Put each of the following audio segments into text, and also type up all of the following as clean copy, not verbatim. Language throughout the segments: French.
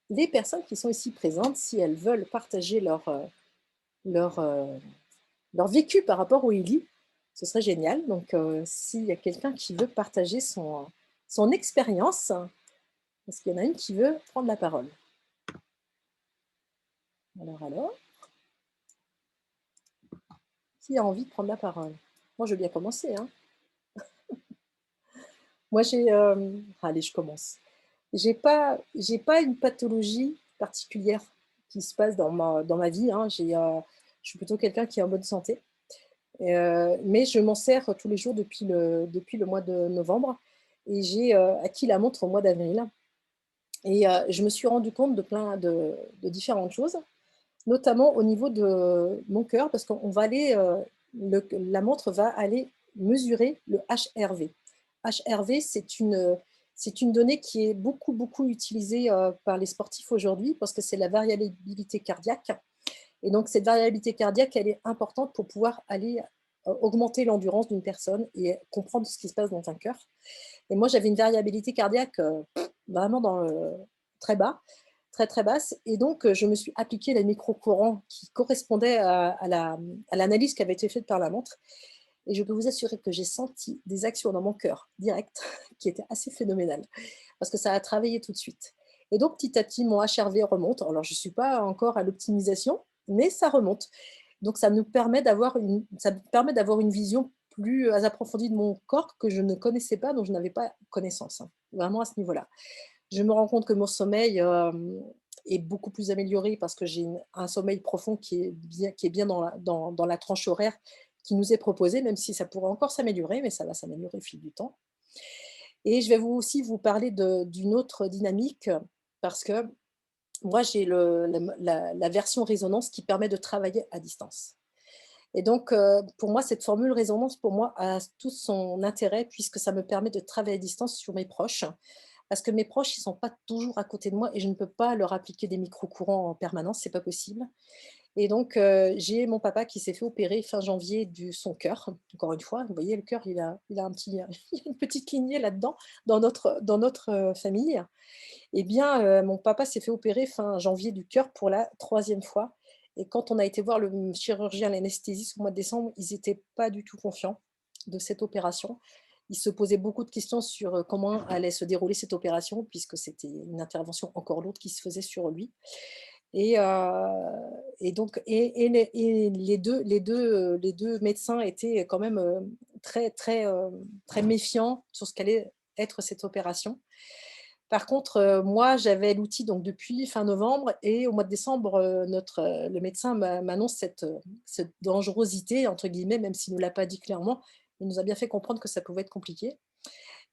les personnes qui sont ici présentes, si elles veulent partager leur, leur vécu par rapport au Ili, ce serait génial. Donc, s'il y a quelqu'un qui veut partager son expérience, est-ce qu'il y en a une qui veut prendre la parole? Alors, qui a envie de prendre la parole? Moi, je veux bien commencer, hein. Moi, allez, je commence. J'ai pas une pathologie particulière qui se passe dans ma vie, hein. Je suis plutôt quelqu'un qui est en bonne santé, mais je m'en sers tous les jours depuis le mois de novembre et j'ai, acquis la montre au mois d'avril et je me suis rendu compte de plein de différentes choses, notamment au niveau de mon cœur parce qu'on va aller, la montre va aller mesurer le HRV. HRV, c'est une donnée qui est beaucoup, beaucoup utilisée, par les sportifs aujourd'hui parce que c'est la variabilité cardiaque et donc cette variabilité cardiaque, elle est importante pour pouvoir aller, augmenter l'endurance d'une personne et comprendre ce qui se passe dans un cœur et moi, j'avais une variabilité cardiaque, vraiment très bas, très, très basse et donc je me suis appliqué les micro-courants qui correspondaient à l'analyse qui avait été faite par la montre et je peux vous assurer que j'ai senti des actions dans mon cœur direct qui étaient assez phénoménales parce que ça a travaillé tout de suite et donc petit à petit, mon HRV remonte. Alors je ne suis pas encore à l'optimisation, mais ça remonte. Donc ça me permet d'avoir une vision plus, approfondie de mon corps que je ne connaissais pas, dont je n'avais pas connaissance, hein, vraiment à ce niveau-là. Je me rends compte que mon sommeil, est beaucoup plus amélioré parce que j'ai un sommeil profond qui est bien dans la tranche horaire qui nous est proposée, même si ça pourrait encore s'améliorer, mais ça va s'améliorer au fil du temps et je vais aussi vous parler d'une autre dynamique, parce que moi j'ai la version résonance qui permet de travailler à distance. Et donc, pour moi, cette formule résonance, pour moi, a tout son intérêt puisque ça me permet de travailler à distance sur mes proches. Parce que mes proches, ils sont pas toujours à côté de moi et je ne peux pas leur appliquer des micro-courants en permanence, c'est pas possible. Et donc, j'ai mon papa qui s'est fait opérer fin janvier de son cœur. Encore une fois, vous voyez, le cœur, il a il y a une petite lignée là-dedans, dans notre, famille. Eh bien, mon papa s'est fait opérer fin janvier du cœur pour la troisième fois et quand on a été voir le chirurgien, l'anesthésiste au mois de décembre, ils étaient pas du tout confiants de cette opération. Ils se posaient beaucoup de questions sur, comment allait se dérouler cette opération puisque c'était une intervention encore lourde qui se faisait sur lui et donc les deux médecins étaient quand même, très, très, très méfiants sur ce qu'allait être cette opération. Par contre, moi, j'avais l'outil donc depuis fin novembre et au mois de décembre, le médecin m'annonce cette «dangerosité» entre guillemets, même s'il ne nous l'a pas dit clairement. Il nous a bien fait comprendre que ça pouvait être compliqué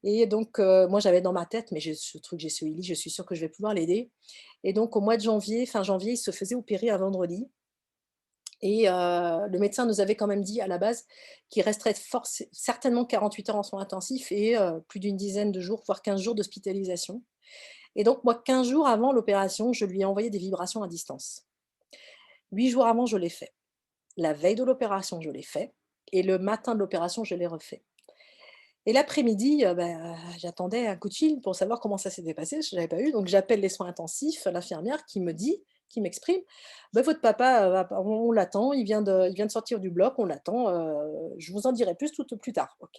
et donc moi, j'avais dans ma tête: «Mais j'ai ce truc, j'ai ce Illy, je suis sûre que je vais pouvoir l'aider» et donc au mois de janvier, fin janvier, il se faisait opérer un vendredi et le médecin nous avait quand même dit à la base qu'il resterait certainement 48 heures en soins intensifs et plus d'une dizaine de jours, voire 15 jours d'hospitalisation. Et donc moi, 15 jours avant l'opération, je lui ai envoyé des vibrations à distance. 8 jours avant, je l'ai fait. La veille de l'opération, je l'ai fait et le matin de l'opération, je l'ai refait. Et l'après-midi, j'attendais un coup de fil pour savoir comment ça s'était passé, parce que je l'avais pas eu, donc j'appelle les soins intensifs, l'infirmière qui m'exprime: «Bah, votre papa, on l'attend, il vient de sortir du bloc, on l'attend, je vous en dirai plus tard». OK.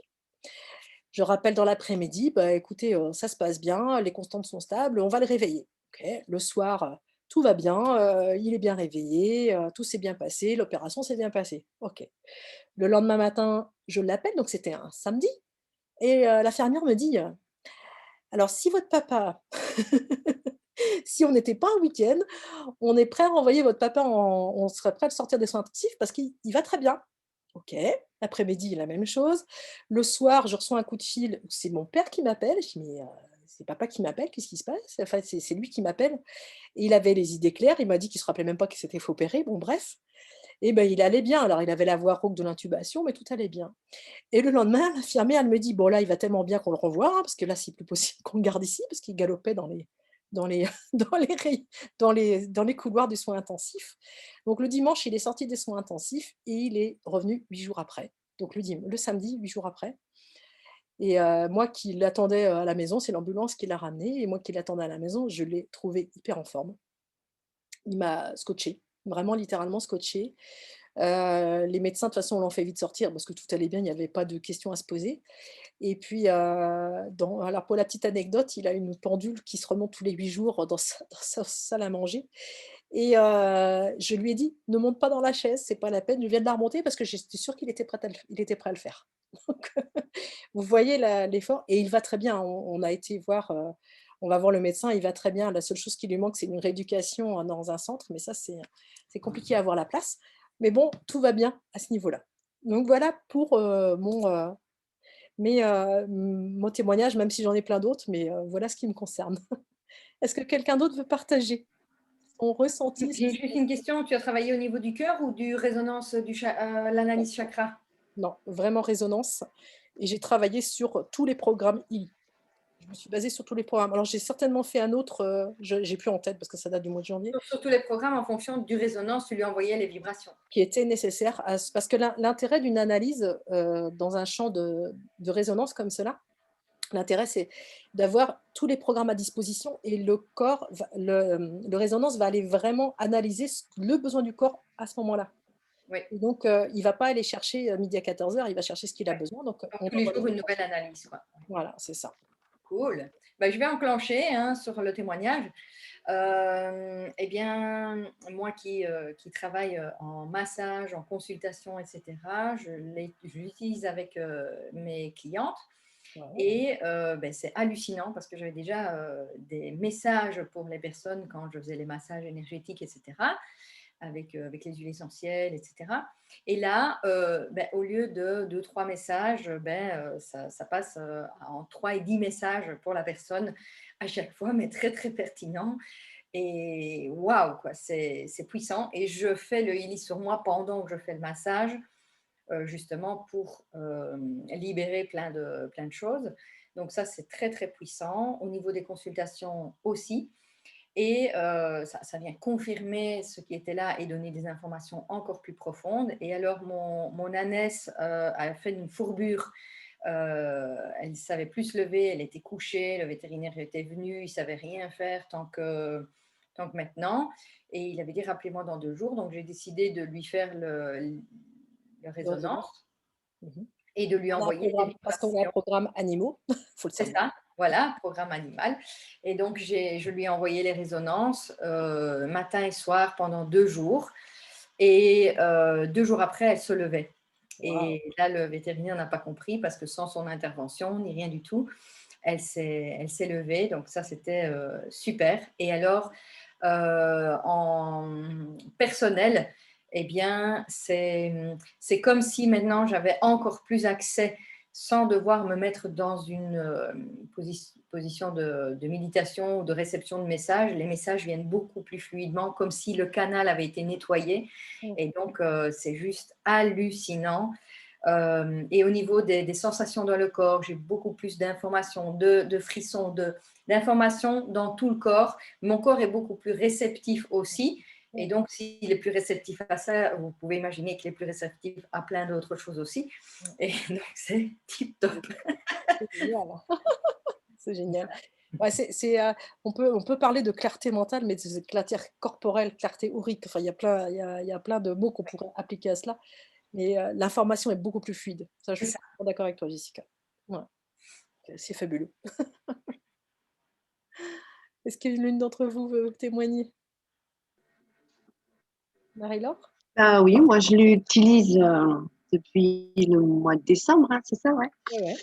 Je rappelle dans l'après-midi: «Bah, écoutez, ça se passe bien, les constantes sont stables, on va le réveiller». OK. Le soir, tout va bien, il est bien réveillé, tout s'est bien passé, l'opération s'est bien passée. OK. Le lendemain matin, je l'appelle, donc c'était un samedi et l'infirmière me dit: «Alors si votre papa si on n'était pas un week-end, on est prêt à renvoyer votre papa on serait prêt à le sortir des soins intensifs parce qu'il va très bien». OK. L'après-midi, la même chose. Le soir, je reçois un coup de fil, c'est mon père qui m'appelle. Je dis: «Mais, c'est papa qui m'appelle, qu'est-ce qui se passe?» Enfin, c'est lui qui m'appelle et il avait les idées claires. Il m'a dit qu'il se rappelait même pas qu'il s'était fait opérer. Bon bref et ben, il allait bien. Alors il avait la voix rauque de l'intubation, mais tout allait bien et le lendemain, l'infirmière, elle me dit: «Bon là, il va tellement bien qu'on le renvoie, hein, parce que là, c'est plus possible qu'on le garde ici», parce qu'il galopait dans les dans les ray dans les couloirs des soins intensifs. Donc le dimanche, il est sorti des soins intensifs et il est revenu 8 jours après. Donc le samedi, 8 jours après Et moi qui l'attendais, à la maison, c'est l'ambulance qui l'a ramené et moi qui l'attendais à la maison, je l'ai trouvé hyper en forme. Il m'a scotché, vraiment littéralement scotché. Les médecins de toute façon l'ont fait vite sortir parce que tout allait bien, il n'y avait pas de questions à se poser. Et puis, alors pour la petite anecdote, il a une pendule qui se remonte tous les 8 jours dans sa salle à manger et je lui ai dit: «Ne monte pas dans la chaise, c'est pas la peine, je viens de la remonter» parce que j'étais sûre qu'il était prêt à le faire. Donc vous voyez l'effort et il va très bien. On a été voir, on va voir le médecin, il va très bien. La seule chose qui lui manque, c'est une rééducation, dans un centre, mais ça, c'est compliqué à avoir la place. Mais bon, tout va bien à ce niveau-là. Donc voilà pour, mon témoignage, même si j'en ai plein d'autres, mais voilà ce qui me concerne. Est-ce que quelqu'un d'autre veut partager son ressenti? J'ai juste une question, tu as travaillé au niveau du cœur ou du résonance l'analyse chakra? Non, vraiment résonance et j'ai travaillé sur tous les programmes I. Je me suis basée sur tous les programmes. Alors j'ai certainement fait un autre, je j'ai plus en tête parce que ça date du mois de janvier, Sur tous les programmes, en fonction du résonance, tu lui envoyais les vibrations. qui était nécessaire à ce parce que l'intérêt d'une analyse, dans un champ de résonance comme cela, l'intérêt c'est d'avoir tous les programmes à disposition et le corps va le résonance va aller vraiment analyser le besoin du corps à ce moment-là. Oui, Et donc il va pas aller chercher, midi à 14h, il va chercher ce qu'il a ouais. besoin donc Donc on tous les envoie les jours, une nouvelle informations. analyse, quoi. Voilà, c'est ça. Cool. Bah, je vais enclencher hein, sur le témoignage. Eh bien, moi qui travaille en massage, en consultation, etc., je l'utilise avec mes clientes. Ouais. Et ben, c'est hallucinant parce que j'avais déjà des messages pour les personnes quand je faisais les massages énergétiques, etc., avec les huiles essentielles, etc. Et là, ben, au lieu de 2, 3 messages, ben, ça passe en 3 et 10 messages pour la personne à chaque fois, mais très, très pertinent. Et waouh, quoi, c'est puissant. Et je fais le healing sur moi pendant que je fais le massage, justement pour libérer plein de choses. Donc ça, c'est très, très puissant. Au niveau des consultations aussi. Et ça vient confirmer ce qui était là et donner des informations encore plus profondes. Et alors, mon ânesse a fait une fourbure. Elle ne savait plus se lever, elle était couchée, le vétérinaire était venu, il ne savait rien faire tant que maintenant. Et il avait dit, rappelez-moi dans 2 jours. Donc, j'ai décidé de lui faire le De résonance. résonance Mmh. et de lui On a un envoyer des programme parce qu'on a un vibrations. programme animaux, faut le C'est savoir. ça, voilà, programme animal. Et donc, je lui ai envoyé les résonances matin et soir pendant 2 jours. Et 2 jours après, elle se levait. Waouh! Et là, le vétérinaire n'a pas compris parce que sans son intervention, ni rien du tout, elle s'est levée. Donc ça, c'était super. Et alors, en personnel, eh bien, c'est comme si maintenant j'avais encore plus accès sans devoir me mettre dans une position de méditation ou de réception de messages. Les messages viennent beaucoup plus fluidement, comme si le canal avait été nettoyé. Mmh. Et donc, c'est juste hallucinant. Et au niveau des sensations dans le corps, j'ai beaucoup plus d'informations, de frissons, d'informations dans tout le corps. Mon corps est beaucoup plus réceptif aussi. Et Mmh. donc, s'il est plus réceptif à ça, vous pouvez imaginer qu'il est plus réceptif à plein d'autres choses aussi. Mmh. Et donc, c'est tip top. C'est génial, c'est génial. Ouais, on peut parler de clarté mentale, mais c'est clarté corporelle, clarté aurique, enfin il y a plein de mots qu'on pourrait appliquer à cela, mais l'information est beaucoup plus fluide. Ça, je C'est suis ça. complètement d'accord avec toi, Jessica. Ouais, c'est fabuleux. Est-ce que l'une d'entre vous veut témoigner? Marie-Laure? Ah oui, moi je l'utilise depuis le mois de décembre, hein, c'est ça, ouais. Ouais, ouais.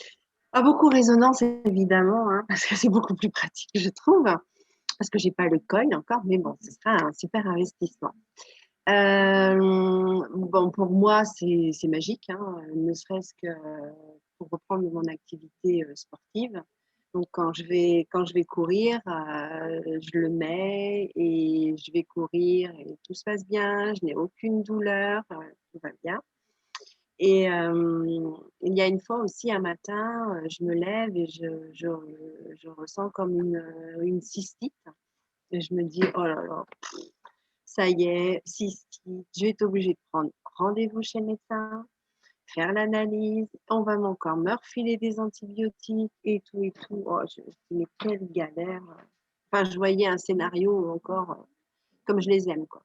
Pas beaucoup résonance évidemment, hein, parce que c'est beaucoup plus pratique, je trouve, parce que j'ai pas le coil encore, mais bon, ce sera un super investissement. Bon, pour moi, c'est magique, hein, ne serait-ce que pour reprendre mon activité sportive. Donc, quand je vais courir, je le mets et je vais courir et tout se passe bien, je n'ai aucune douleur, tout va bien. Et il y a une fois aussi, un matin, je me lève et je ressens comme une cystite. Et je me dis, oh là là, ça y est, cystite, je vais être obligée de prendre rendez-vous chez le médecin, faire l'analyse, on va encore me refiler des antibiotiques et tout et tout. Oh, je dis, mais quelle galère. Enfin, je voyais un scénario encore comme je les aime, quoi.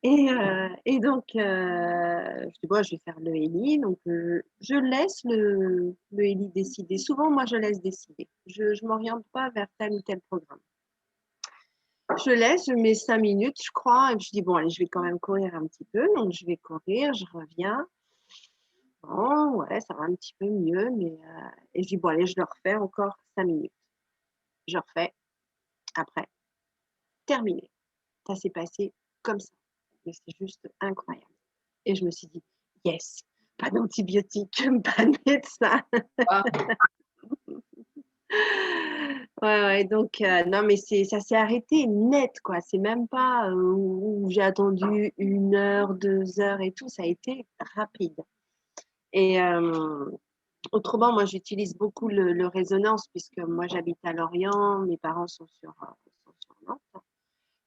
Et donc, je dis, bon, je vais faire le Eli. Donc, je laisse le Eli décider. Souvent, moi, je laisse décider. Je ne m'oriente pas vers tel ou tel programme. Je laisse, je mets 5 minutes, je crois, et puis je dis, bon, allez, je vais quand même courir un petit peu. Donc, je vais courir, je reviens. Bon, ouais, ça va un petit peu mieux, mais et je dis, bon, allez, je le refais encore 5 minutes. Je refais, après, terminé. Ça s'est passé comme ça. Mais c'est juste incroyable. Et je me suis dit, yes, pas d'antibiotiques, pas de médecin. Ah, Ouais, ouais, donc, non, mais ça s'est arrêté net, quoi. C'est même pas où j'ai attendu 1 heure, 2 heures et tout. Ça a été rapide. Et autrement, moi, j'utilise beaucoup le résonance puisque moi, j'habite à Lorient, mes parents sont sur Nantes.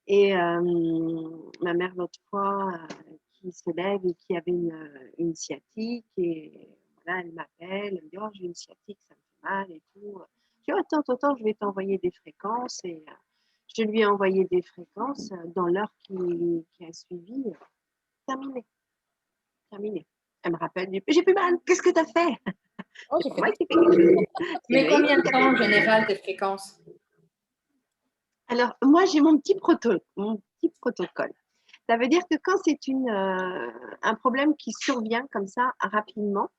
Et ma mère, l'autre fois, qui se lève et qui avait une sciatique, et voilà, elle m'appelle, elle me dit, oh, j'ai une sciatique, ça me fait mal et tout. Je dis, oh, attends, je vais t'envoyer des fréquences. Et je lui ai envoyé des fréquences dans l'heure qui a suivi. Terminé, terminé. Elle me rappelle, j'ai plus mal, qu'est-ce que tu as fait? Oh, C'est j'ai pas fait moi des qui ai fait quelque chose. C'est mais lui. combien de temps en général de fréquence? Alors, moi, j'ai mon petit protocole. Ça veut dire que quand c'est un problème qui survient comme ça rapidement,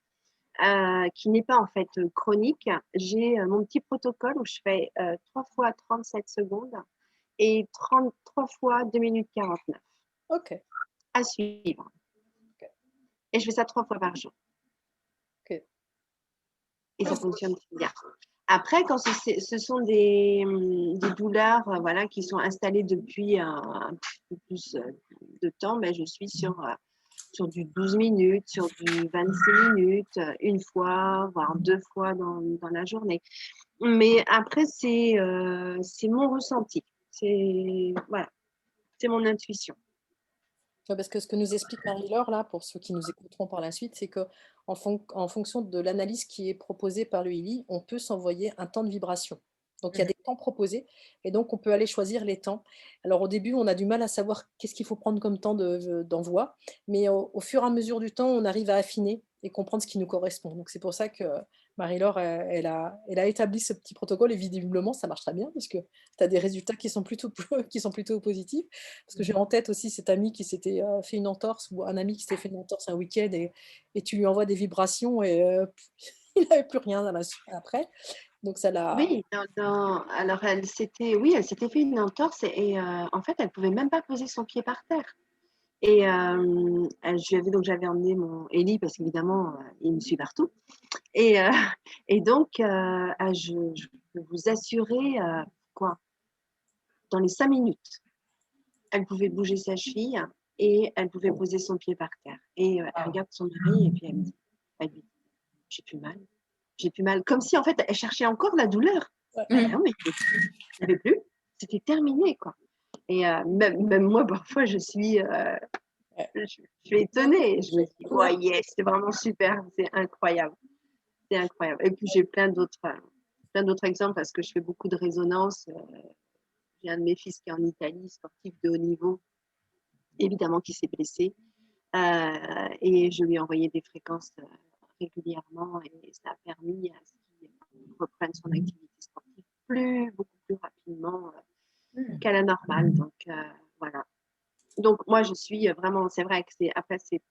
qui n'est pas en fait chronique, j'ai mon petit protocole où je fais 3 fois 37 secondes et 33 fois 2 minutes 49 OK, à suivre. OK, Et je fais ça 3 fois par jour. OK. Et Ouais, ça fonctionne très bien. Après, quand ce sont des douleurs voilà, qui sont installées depuis un peu plus de temps, ben, je suis sur du 12 minutes, sur du 26 minutes, une fois, voire 2 fois dans la journée. Mais après, c'est mon ressenti. Voilà, c'est mon intuition. ouais, parce que ce que nous explique Marie-Laure, là, pour ceux qui nous écouteront par la suite, c'est en fonction de l'analyse qui est proposée par le ILI, on peut s'envoyer un temps de vibration. Donc, il y a Mhm. des temps proposés et donc on peut aller choisir les temps. Alors, au début, on a du mal à savoir qu'est-ce qu'il faut prendre comme temps d'envoi, mais au fur et à mesure du temps, on arrive à affiner et comprendre ce qui nous correspond. Donc, c'est pour ça que Marie-Laure, elle a établi ce petit protocole et visiblement, ça marche très bien puisque tu as des résultats qui sont plutôt, qui sont plutôt positifs. Parce que j'ai en tête aussi cet ami qui s'était fait une entorse, ou un ami qui s'était fait une entorse un week-end, et tu lui envoies des vibrations et il n'avait plus rien après. Donc ça l'a. Oui, alors oui, elle s'était fait une entorse et en fait, elle pouvait même pas poser son pied par terre. Et j'avais emmené mon Ellie parce qu'évidemment, il me suit partout. Et, et donc, je peux vous assurer, quoi, dans les 5 minutes, elle pouvait bouger sa cheville et elle pouvait poser son pied par terre. Et elle regarde son mari et puis elle lui dit, j'ai plus mal. J'ai plus mal. Comme si, en fait, elle cherchait encore la douleur. Ouais. Non, mais je n'avais plus. C'était terminé, quoi. Et même moi, parfois, Ouais. je suis étonnée. Je me dis, Tout oh neuf. yes, c'est vraiment super, c'est incroyable. C'est incroyable. Et puis, j'ai plein d'autres exemples parce que je fais beaucoup de résonance. J'ai un de mes fils qui est en Italie, sportif de haut niveau, évidemment, qui s'est blessé. Et je lui ai envoyé des fréquences régulièrement et ça a permis à ce qu'il reprenne son activité sportive beaucoup plus rapidement Mhm. qu'à la normale. Donc, voilà. Donc, moi, je suis vraiment, c'est vrai que c'est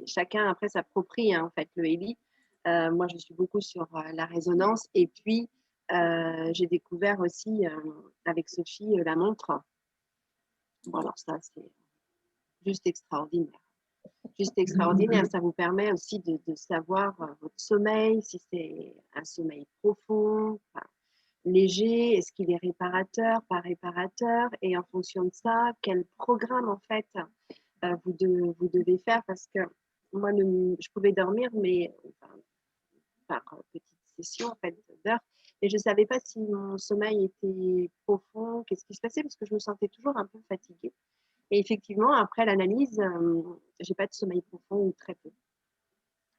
chacun après s'approprie, hein, en fait, le Eli. Moi, je suis beaucoup sur la résonance. Et puis, j'ai découvert aussi avec Sophie la montre. Bon, alors ça, c'est juste extraordinaire. Juste extraordinaire. Ça vous permet aussi de savoir votre sommeil, si c'est un sommeil profond, enfin, léger, est-ce qu'il est réparateur, pas réparateur, et en fonction de ça, quel programme en fait vous devez faire parce que moi, je pouvais dormir, mais enfin, par petite session en fait, d'heures, et je ne savais pas si mon sommeil était profond, qu'est-ce qui se passait, parce que je me sentais toujours un peu fatiguée. Et effectivement, après l'analyse, j'ai pas de sommeil profond ou très peu.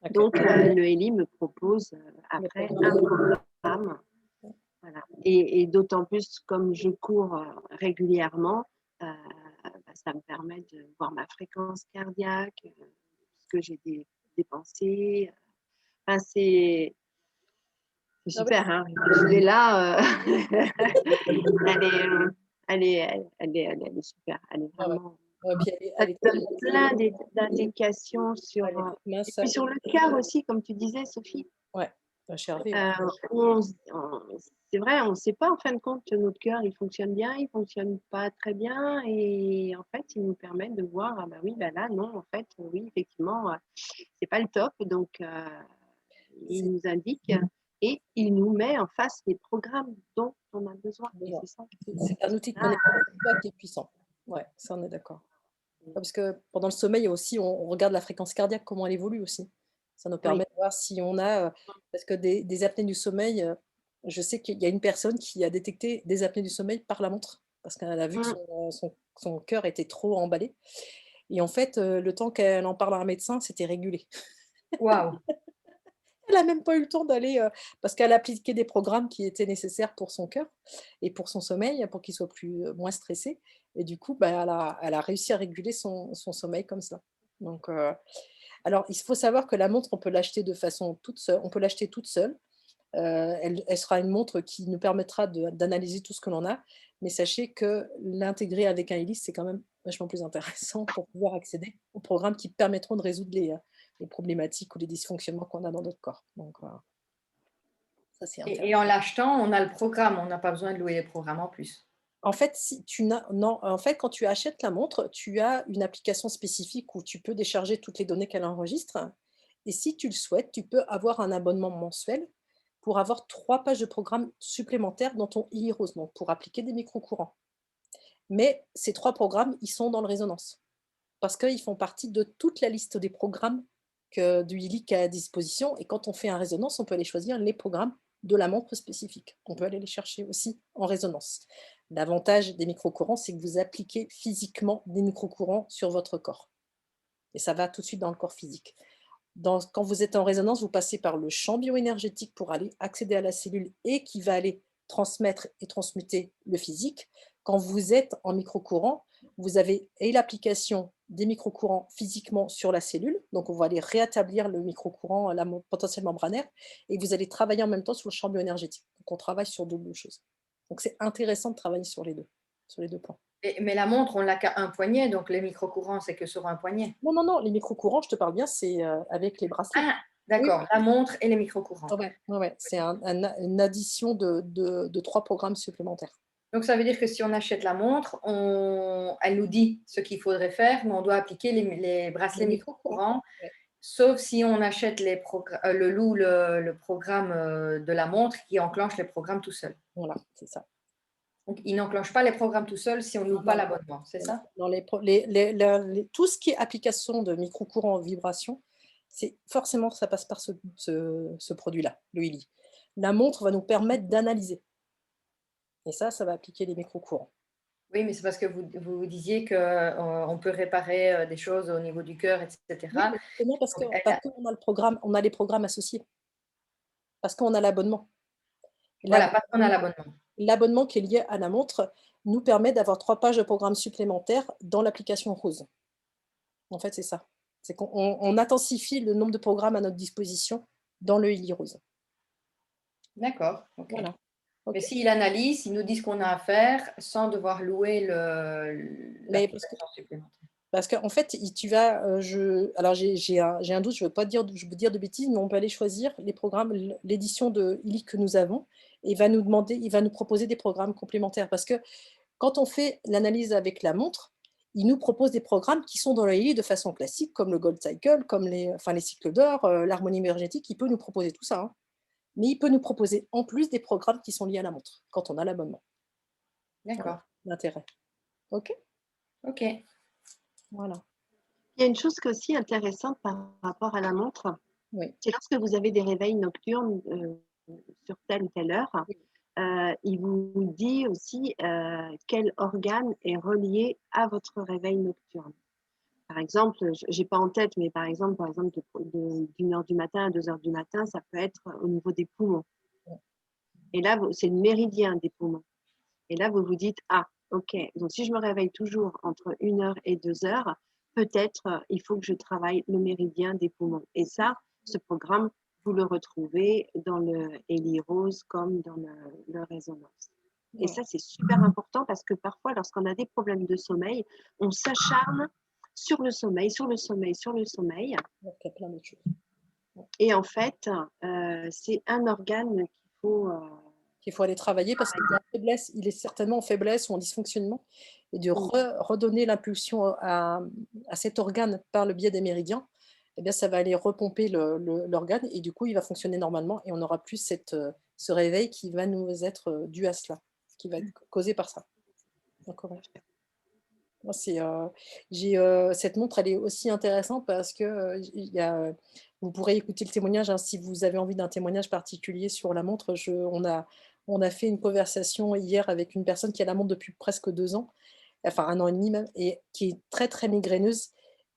OK. Donc, le Eli me propose Le après programme. un programme. Voilà. Et d'autant plus, comme je cours régulièrement, ça me permet de voir ma fréquence cardiaque, ce que j'ai dépensé. Enfin, c'est Non, mais super, hein. Je l'ai là. Elle est, elle est super. Elle est ouais, ouais. vraiment. Ouais, puis Ça elle est te donne tellement plein intelligente. d'indications sur. Ouais, elle est toute Et mince. puis sur le cœur aussi, comme tu disais, Sophie. Ouais, chez Hervé, ouais. C'est vrai, on ne sait pas en fin de compte que notre cœur il fonctionne bien, il fonctionne pas très bien, et en fait, il nous permet de voir, ah bah oui, bah là, non, en fait, oui, effectivement, c'est pas le top, donc il C'est nous indique et il nous met en face les programmes dont on a besoin. Et besoin. c'est ça. C'est un outil de Ah, connexion qui est puissant. Ouais, ça, on est d'accord. Ouais, parce que pendant le sommeil aussi, on regarde la fréquence cardiaque, comment elle évolue aussi. Ça nous permet oui. de voir si on a, parce que des apnées du sommeil, je sais qu'il y a une personne qui a détecté des apnées du sommeil par la montre, parce qu'elle a vu que Mm. son cœur était trop emballé et en fait, le temps qu'elle en parle à un médecin, c'était régulé. Waouh! Elle a même pas eu le temps d'aller, parce qu'elle appliquait des programmes qui étaient nécessaires pour son cœur et pour son sommeil, pour qu'il soit moins stressé et du coup, bah, elle a réussi à réguler son sommeil comme ça. Donc alors il faut savoir que la montre, on peut l'acheter de façon toute seule on peut l'acheter toute seule. Elle sera une montre qui nous permettra d'analyser tout ce que l'on a, mais sachez que l'intégrer avec un hélice, c'est quand même vachement plus intéressant pour pouvoir accéder aux programmes qui permettront de résoudre les problématiques ou les dysfonctionnements qu'on a dans notre corps. Donc ça c'est Et en intéressant. l'achetant, on a le programme, on n'a pas besoin de louer les programmes en plus. En fait, si tu n'as non, en fait, quand tu achètes la montre, tu as une application spécifique où tu peux décharger toutes les données qu'elle enregistre et si tu le souhaites, tu peux avoir un abonnement mensuel pour avoir 3 pages de programme supplémentaires dans ton e-Rose, donc pour appliquer des microcourants. Mais ces 3 programmes, ils sont dans le résonance parce qu'ils font partie de toute la liste des programmes que du Illic a à disposition et quand on fait un résonance, on peut aller choisir les programmes de la montre spécifique. On peut aller les chercher aussi en résonance. L'avantage des microcourants, c'est que vous appliquez physiquement des microcourants sur votre corps et ça va tout de suite dans le corps physique. Quand vous êtes en résonance, vous passez par le champ bioénergétique pour aller accéder à la cellule et qui va aller transmettre et transmuter le physique. Quand vous êtes en microcourant, vous avez et l'application des microcourants physiquement sur la cellule, donc on va aller rétablir le microcourant, potentiel membranaire, et vous allez travailler en même temps sur le champ bioénergétique. Donc on travaille sur double chose. Donc c'est intéressant de travailler sur les deux points. Mais la montre, on l'a qu'à un poignet, donc les micro-courants, c'est que sur un poignet. Non, non, non, les microcourants, je te parle bien, c'est avec les bracelets. Ah, Oui, d'accord, la montre et les ouais, micro-courants. ouais, ouais, ouais, c'est une addition de 3 programmes supplémentaires. Donc ça veut dire que si on achète la montre, elle nous dit ce qu'il faudrait faire, mais on doit appliquer les bracelets Les micro-courants, micro-courants, ouais, sauf si on achète le programme de la montre qui enclenche les programmes tout seul. voilà, c'est ça. Donc il n'enclenche pas les programmes tout seul si on ne loue Non, pas non, non, l'abonnement, c'est non, non. ça? Dans les tout ce qui est application de micro-courants en vibration, c'est forcément ça passe par ce produit-là, le Illy. La montre va nous permettre d'analyser et ça va appliquer les micro-courants. Oui, mais c'est parce que vous disiez qu'on peut réparer des choses au niveau du cœur, Oui, etc. mais justement Donc, parce qu'on a le programme, on a les programmes associés, parce qu'on a l'abonnement. voilà, parce qu'on a L'abonnement l'abonnement. l'abonnement qui est lié à la montre nous permet d'avoir 3 pages de programmes supplémentaires dans l'application Rose. En fait, c'est ça. C'est qu'on intensifie le nombre de programmes à notre disposition dans le Illy Rose. D'accord, ok. Voilà. Mais OK. s'il analyse, il nous dit ce qu'on a à faire sans devoir louer Mais parce que l'application supplémentaire. parce qu'en fait, tu vas, alors j'ai un doute, je veux dire de bêtises, mais on peut aller choisir les programmes, l'édition de Illy que nous avons et il va nous proposer des programmes complémentaires. Parce que quand on fait l'analyse avec la montre, il nous propose des programmes qui sont dans le Illy de façon classique, comme le Gold Cycle, comme les cycles d'or, l'harmonie énergétique, il peut nous proposer tout ça, hein. Mais il peut nous proposer en plus des programmes qui sont liés à la montre, quand on a l'abonnement. Voilà, D'accord, l'intérêt. OK? ok. Voilà. Il y a une chose qui est aussi intéressante par rapport à la montre, Oui, c'est lorsque vous avez des réveils nocturnes sur telle ou telle heure, oui, il vous dit aussi quel organe est relié à votre réveil nocturne. Par exemple, je n'ai pas en tête, mais par exemple, d'une heure du matin à 2 heures du matin, ça peut être au niveau des poumons. Et là, c'est le méridien des poumons. Et là, vous vous dites, ah, ok, donc si je me réveille toujours entre 1 heure et 2 heures, peut-être il faut que je travaille le méridien des poumons. Et ça, ce programme, vous le retrouvez dans le Eli Rose comme dans le résonance. Et ça, c'est super important parce que parfois, lorsqu'on a des problèmes de sommeil, on s'acharne sur le sommeil, sur le sommeil, sur le sommeil. Donc, il y a plein d'autres choses. Et en fait, c'est un organe qu'il faut aller travailler parce qu'il est en faiblesse, il est certainement en faiblesse ou en dysfonctionnement, et de redonner l'impulsion à cet organe par le biais des méridiens, eh bien, ça va aller repomper l'organe et du coup, il va fonctionner normalement et on n'aura plus ce réveil qui va nous être dû à cela, qui va être causé par ça. D'accord. Moi, cette montre, elle est aussi intéressante parce que vous pourrez écouter le témoignage hein, si vous avez envie d'un témoignage particulier sur la montre. On a fait une conversation hier avec une personne qui a la montre depuis presque 2 ans, enfin 1 an et demi même, et qui est très très migraineuse.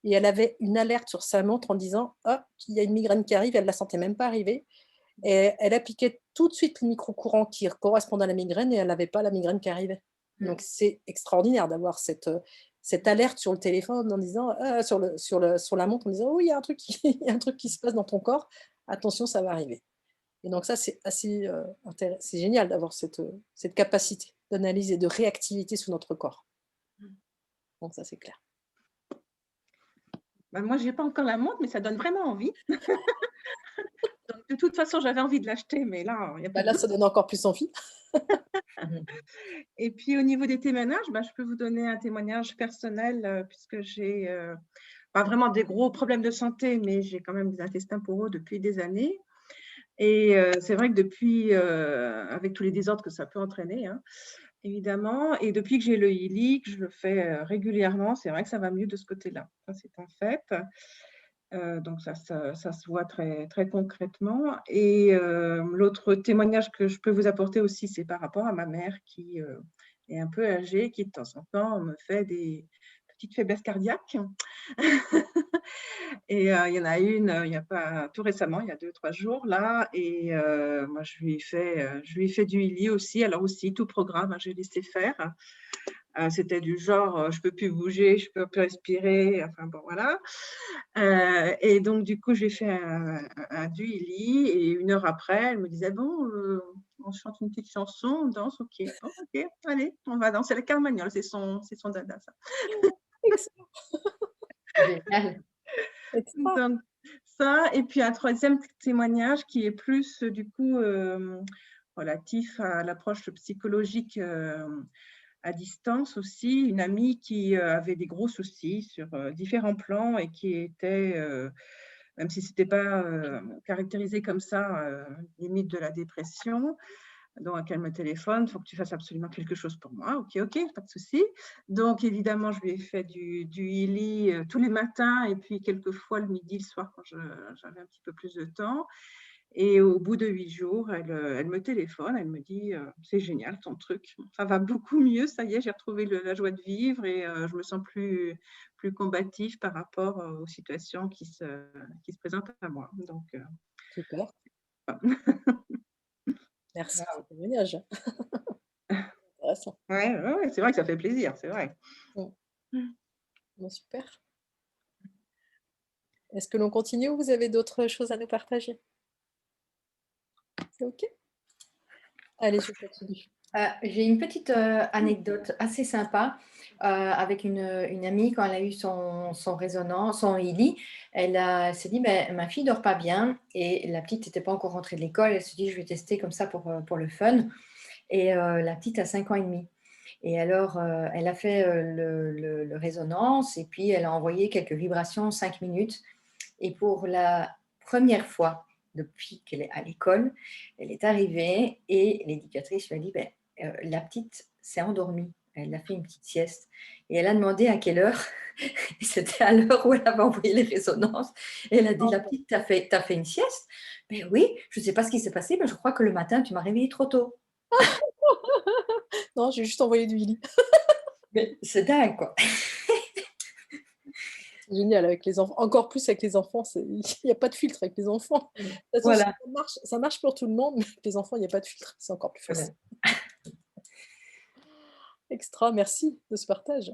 Et elle avait une alerte sur sa montre en disant « Oh, il y a une migraine qui arrive », elle ne la sentait même pas arriver. Et elle appliquait tout de suite le micro-courant qui correspondait à la migraine et elle n'avait pas la migraine qui arrivait. Donc, c'est extraordinaire d'avoir cette alerte sur le téléphone en disant, sur la montre en disant, oh, il y a un truc il y a un truc qui se passe dans ton corps, attention, ça va arriver. Et donc ça, c'est assez c'est génial d'avoir cette capacité d'analyse et de réactivité sous notre corps. Donc ça, c'est clair. Ben, moi, je n'ai pas encore la montre, mais ça donne vraiment envie. Donc, de toute façon, j'avais envie de l'acheter, mais là, il n'y a pas Là, ça donne encore plus envie. Et puis, au niveau des témoignages, je peux vous donner un témoignage personnel puisque j'ai pas vraiment des gros problèmes de santé, mais j'ai quand même des intestins poreux depuis des années. Et c'est vrai que depuis, avec tous les désordres que ça peut entraîner, hein, évidemment, et depuis que j'ai le Healy, que je le fais régulièrement, c'est vrai que ça va mieux de ce côté-là. Ça, c'est un fait. Donc, ça se voit très, très concrètement. Et l'autre témoignage que je peux vous apporter aussi, c'est par rapport à ma mère qui est un peu âgée, qui de temps en temps me fait des petites faiblesses cardiaques. Et il y en a une, il n'y a pas tout récemment, il y a 2-3 jours là, et moi je lui ai fait du Healy aussi. Alors aussi, tout programme, hein, j'ai laissé faire. C'était du genre, je peux plus bouger, je peux plus respirer, enfin bon, voilà. Et donc, du coup, j'ai fait un du Healy et 1 heure après, elle me disait, bon, on chante une petite chanson, on danse, ok. Bon, ok, allez, on va danser la Carmagnole, c'est son dada, ça. Génial. Donc, ça, et puis un troisième témoignage qui est plus, du coup, relatif à l'approche psychologique à distance aussi, une amie qui avait des gros soucis sur différents plans et qui était, même si ce n'était pas caractérisé comme ça, limite de la dépression. Donc, elle me téléphone, il faut que tu fasses absolument quelque chose pour moi. Ok, pas de souci. Donc, évidemment, je lui ai fait du Healy tous les matins et puis quelques fois le midi, le soir, quand j'avais un petit peu plus de temps. Et au bout de 8 jours, elle me téléphone, elle me dit c'est génial ton truc, ça va beaucoup mieux, ça y est, j'ai retrouvé la joie de vivre et je me sens plus combative par rapport aux situations qui se présentent à moi. Donc, Super. Merci pour ce témoignage. Intéressant. Ouais, c'est vrai que ça fait plaisir, c'est vrai. Bon, super. Est-ce que l'on continue ou vous avez d'autres choses à nous partager? C'est OK? Allez, je continue. J'ai une petite anecdote assez sympa avec une amie quand elle a eu son résonance, son Healy. Elle s'est dit, ma fille dort pas bien et la petite n'était pas encore rentrée de l'école. Elle se dit, je vais tester comme ça pour le fun. Et la petite a 5 ans et demi. Et alors, elle a fait le résonance et puis elle a envoyé quelques vibrations, 5 minutes. Et pour la première fois depuis qu'elle est à l'école, elle est arrivée et l'éducatrice lui a dit, la petite s'est endormie. Elle a fait une petite sieste. Et elle a demandé à quelle heure. Et c'était à l'heure où elle avait envoyé les résonances. Et elle a dit, la petite, t'as fait une sieste? Ben oui, je ne sais pas ce qui s'est passé, mais je crois que le matin, tu m'as réveillée trop tôt. Non, j'ai juste envoyé du Healy. Mais c'est dingue, quoi. C'est génial avec les enfants. Encore plus avec les enfants, il n'y a pas de filtre avec les enfants. De toute façon, Voilà, ça marche pour tout le monde, mais avec les enfants, il n'y a pas de filtre. C'est encore plus voilà. facile. Extra, merci de ce partage.